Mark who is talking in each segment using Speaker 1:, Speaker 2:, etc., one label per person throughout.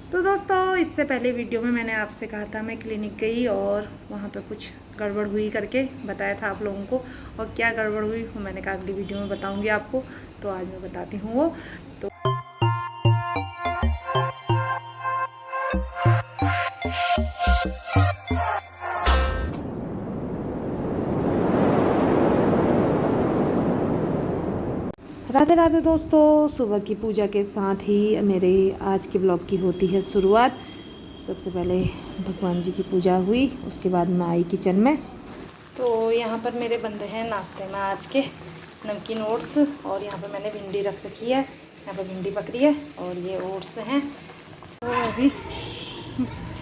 Speaker 1: तो दोस्तों, इससे पहले वीडियो में मैंने आपसे कहा था मैं क्लिनिक गई और वहाँ पे कुछ गड़बड़ हुई करके बताया था आप लोगों को। और क्या गड़बड़ हुई वो मैंने कहा अगली वीडियो में बताऊंगी आपको। तो आज मैं बताती हूँ वो। तो राधे राधे दोस्तों, सुबह की पूजा के साथ ही मेरे आज के ब्लॉग की होती है शुरुआत। सबसे पहले भगवान जी की पूजा हुई, उसके बाद मैं आई किचन में। तो यहाँ पर मेरे बन रहे हैं नाश्ते में आज के नमकीन ओट्स। और यहाँ पर मैंने भिंडी रख रखी है, यहाँ पर भिंडी पक रही है और ये ओट्स हैं। तो अभी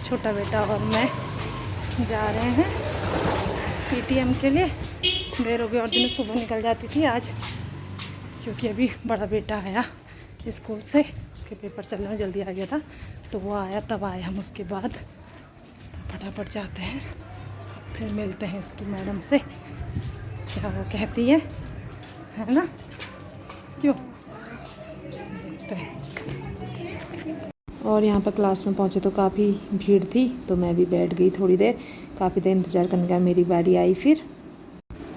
Speaker 1: छोटा बेटा और मैं जा रहे हैं पीटीएम के लिए। देर हो गई और दिन सुबह निकल जाती थी आज, क्योंकि अभी बड़ा बेटा आया स्कूल से, उसके पेपर चलने में जल्दी आ गया था। तो वो आया, तब आए हम उसके बाद। तो फटाफट जाते हैं, फिर मिलते हैं इसकी मैडम से, क्या वो कहती है ना। क्यों देखते हैं। और यहाँ पर क्लास में पहुँचे तो काफ़ी भीड़ थी, तो मैं भी बैठ गई थोड़ी देर। काफ़ी देर इंतज़ार करने का मेरी बारी आई। फिर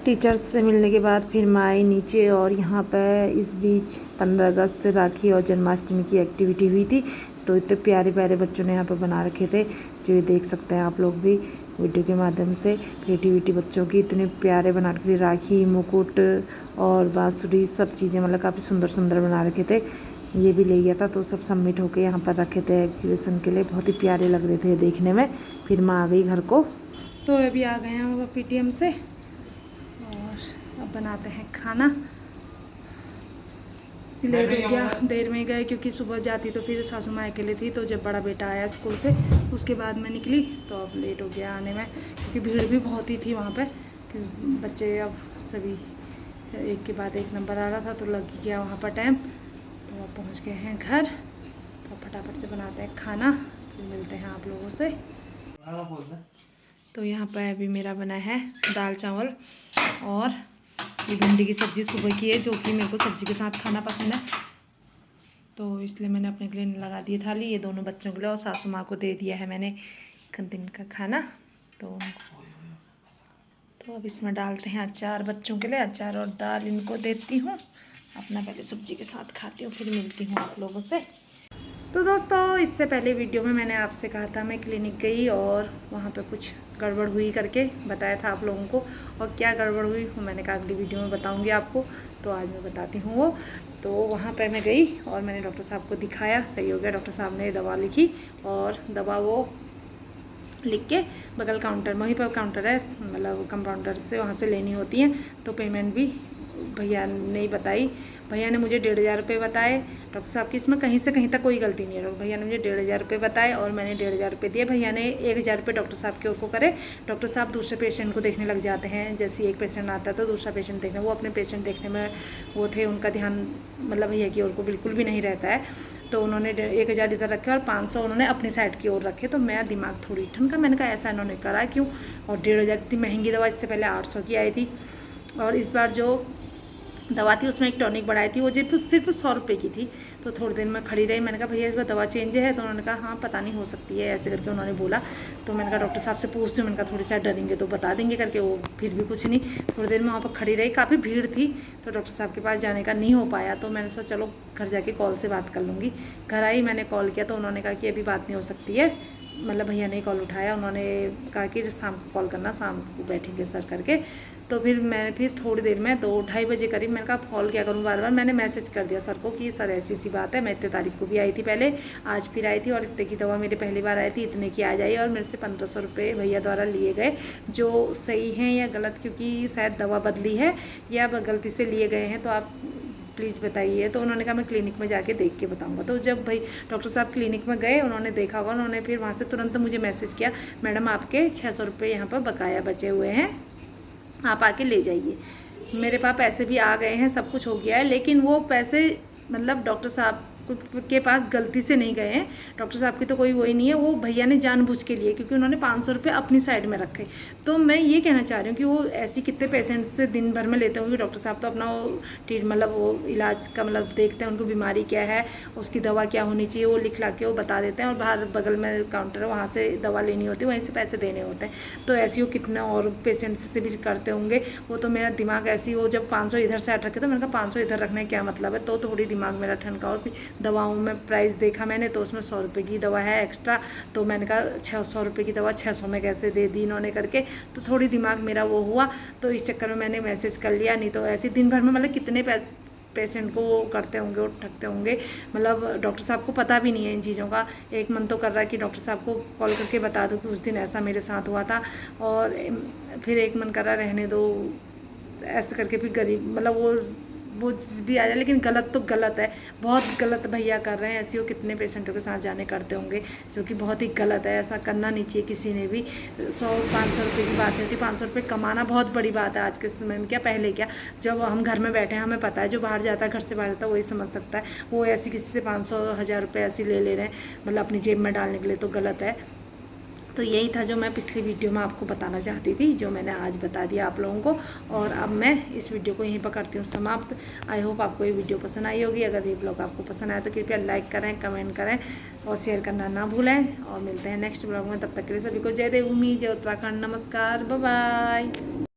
Speaker 1: टीचर्स से मिलने के बाद फिर मैं आई नीचे। और यहाँ पर इस बीच 15 अगस्त, राखी और जन्माष्टमी की एक्टिविटी हुई थी। तो इतने प्यारे प्यारे बच्चों ने यहाँ पर बना रखे थे, जो ये देख सकते हैं आप लोग भी वीडियो के माध्यम से। क्रिएटिविटी बच्चों की इतने प्यारे बना रखे थे, राखी, मुकुट और बांसुरी, सब चीज़ें मतलब काफ़ी सुंदर सुंदर बना रखे थे। ये भी ले गया था, तो सब सबमिट होके यहाँ पर रखे थे एग्जीबिशन के लिए। बहुत ही प्यारे लग रहे थे देखने में। फिर मैं आ गई घर को। तो अभी आ गए हैं पीटीएम से और अब बनाते हैं खाना। लेट हो गया, देर में गए क्योंकि सुबह जाती तो फिर सासू माँ अकेले थी। तो जब बड़ा बेटा आया स्कूल से उसके बाद मैं निकली, तो अब लेट हो गया आने में, क्योंकि भीड़ भी बहुत ही थी वहाँ पे। बच्चे अब सभी एक के बाद एक नंबर आ रहा था, तो लग गया वहाँ पर टाइम। तो अब पहुँच गए हैं घर, तो फटाफट से बनाते हैं खाना, फिर मिलते हैं आप लोगों से। तो यहाँ पर अभी मेरा बना है दाल चावल और ये भिंडी की सब्ज़ी सुबह की है, जो कि मेरे को सब्ज़ी के साथ खाना पसंद है। तो इसलिए मैंने अपने के लिए लगा दी थाली, ये दोनों बच्चों के लिए, और सासू माँ को दे दिया है मैंने दिन का खाना। तो अब इसमें डालते हैं अचार बच्चों के लिए, अचार और दाल इनको देती हूँ। अपना पहले सब्ज़ी के साथ खाती हूँ, फिर मिलती हूँ आप लोगों से। तो दोस्तों, इससे पहले वीडियो में मैंने आपसे कहा था मैं क्लिनिक गई और वहाँ पे कुछ गड़बड़ हुई करके बताया था आप लोगों को। और क्या गड़बड़ हुई वो मैंने कहा अगली वीडियो में बताऊंगी आपको। तो आज मैं बताती हूँ वो। तो वहाँ पे मैं गई और मैंने डॉक्टर साहब को दिखाया, सही हो गया। डॉक्टर साहब ने दवा लिखी और दवा वो लिख के बगल काउंटर में, वहीं पर काउंटर है, मतलब कंपाउंडर से वहाँ से लेनी होती है। तो पेमेंट भी भैया ने बताई, भैया ने मुझे 1,500 रुपये बताए। डॉक्टर साहब की इसमें कहीं से कहीं तक कोई गलती नहीं है। भैया ने मुझे 1,500 रुपये बताए और मैंने 1,500 रुपये दिए। भैया ने 1,000 रुपये डॉक्टर साहब के ओर को करे। डॉक्टर साहब दूसरे पेशेंट को देखने लग जाते हैं, जैसे एक पेशेंट आता है तो दूसरा पेशेंट देखने, वो अपने पेशेंट देखने में वो थे, उनका ध्यान मतलब भैया की ओर को बिल्कुल भी नहीं रहता है। तो उन्होंने 1,000 इधर रखे और 500 उन्होंने अपनी साइड की ओर रखे। तो मेरा दिमाग थोड़ी ठनका, मैंने कहा ऐसा इन्होंने करा क्यों। और 1,500 इतनी महंगी दवा, इससे पहले 800 की आई थी। और इस बार जो दवा थी उसमें एक टॉनिक बढ़ाई थी, वो सिर्फ 100 रुपये की थी। तो थोड़ी देर में खड़ी रही, मैंने कहा भैया इस बार दवा चेंज है। तो उन्होंने कहा हाँ पता नहीं, हो सकती है, ऐसे करके उन्होंने बोला। तो मैंने कहा डॉक्टर साहब से पूछती हूँ, मैंने कहा थोड़ी सा डरेंगे तो बता देंगे करके, वो फिर भी कुछ नहीं। थोड़ी देर में वहाँ पर खड़ी रही, काफ़ी भीड़ थी, तो डॉक्टर साहब के पास जाने का नहीं हो पाया। तो मैंने सोचा चलो घर जाके कॉल से बात कर लूँगी। घर आई, मैंने कॉल किया तो उन्होंने कहा कि अभी बात नहीं हो सकती है, मतलब भैया ने कॉल उठाया। उन्होंने कहा कि शाम को कॉल करना, शाम को बैठेंगे सर करके। तो फिर थोड़ी देर में 2-2:30 बजे करीब मैंने कहा कॉल क्या करूँ बार बार। मैंने मैसेज कर दिया सर को कि सर ऐसी सी बात है, मैं इतने तारीख को भी आई थी पहले, आज फिर आई थी और इतने की दवा मेरी पहली बार आई थी, इतने की आ जाइए। और मेरे से 1,500 रुपये भैया द्वारा लिए गए, जो सही हैं या गलत, क्योंकि शायद दवा बदली है या गलती से लिए गए हैं, तो आप प्लीज़ बताइए। तो उन्होंने कहा मैं क्लिनिक में जाके देख के बताऊंगा। तो जब भाई डॉक्टर साहब क्लिनिक में गए, उन्होंने देखा होगा, उन्होंने फिर वहाँ से तुरंत मुझे मैसेज किया, मैडम आपके 600 रुपये यहाँ पर बकाया बचे हुए हैं, आप आके ले जाइए। मेरे पास पैसे भी आ गए हैं, सब कुछ हो गया है, लेकिन वो पैसे मतलब डॉक्टर साहब के पास गलती से नहीं गए हैं, डॉक्टर साहब की तो कोई वही नहीं है, वो भैया ने जानबूझ के लिए, क्योंकि उन्होंने 500 रुपये अपनी साइड में रखे। तो मैं ये कहना चाह रही हूँ कि वो ऐसी कितने पेशेंट से दिन भर में लेते होंगे, डॉक्टर साहब तो अपना वो मतलब वो इलाज का मतलब देखते हैं, उनको बीमारी क्या है, उसकी दवा क्या होनी चाहिए, वो लिख ला के वो बता देते हैं, और बाहर बगल में काउंटर है, वहाँ से दवा लेनी होती है, वहीं से पैसे देने होते हैं। तो ऐसी वो कितने और पेशेंट्स से भी करते होंगे। वो तो मेरा दिमाग ऐसी, वो जब 500 इधर से हट रखे तो मैंने कहा 500 इधर रखने क्या मतलब है, तो थोड़ी दिमाग मेरा ठनका। और फिर दवाओं में प्राइस देखा मैंने तो उसमें 100 रुपये की दवा है एक्स्ट्रा, तो मैंने कहा 600 रुपये की दवा 600 में कैसे दे दी इन्होंने करके, तो थोड़ी दिमाग मेरा वो हुआ, तो इस चक्कर में मैंने मैसेज कर लिया। नहीं तो ऐसे दिन भर में मतलब कितने पेशेंट को वो करते होंगे और ठगते होंगे, मतलब डॉक्टर साहब को पता भी नहीं है इन चीज़ों का। एक मन तो कर रहा है कि डॉक्टर साहब को कॉल करके बता दूं कि उस दिन ऐसा मेरे साथ हुआ था, और फिर एक मन कर रहा रहने दो ऐसे करके, फिर गरीब मतलब वो चीज़ भी आ जाए, लेकिन गलत तो गलत है, बहुत गलत भैया कर रहे हैं। ऐसे वो कितने पेशेंटों के साथ जाने करते होंगे, जो कि बहुत ही गलत है, ऐसा करना नहीं चाहिए किसी ने भी। 100-500 रुपये की बात नहीं होती, 500 रुपये कमाना बहुत बड़ी बात है आज के समय में, क्या पहले क्या, जब हम घर में बैठे हैं हमें पता है, जो बाहर जाता है घर से बाहर जाता है वही समझ सकता है। वो ऐसी किसी से 500-1000 रुपये ऐसे ले रहे हैं, मतलब अपनी जेब में डालने के लिए, तो गलत है। तो यही था जो मैं पिछली वीडियो में आपको बताना चाहती थी, जो मैंने आज बता दिया आप लोगों को। और अब मैं इस वीडियो को यहीं पर करती हूँ समाप्त। आई होप आपको ये वीडियो पसंद आई होगी। अगर ये ब्लॉग आपको पसंद आया तो कृपया लाइक करें, कमेंट करें और शेयर करना ना भूलें। और मिलते हैं नेक्स्ट ब्लॉग में, तब तक के लिए सभी को जय देवभूमि, जय उत्तराखंड, नमस्कार, बाय बाय।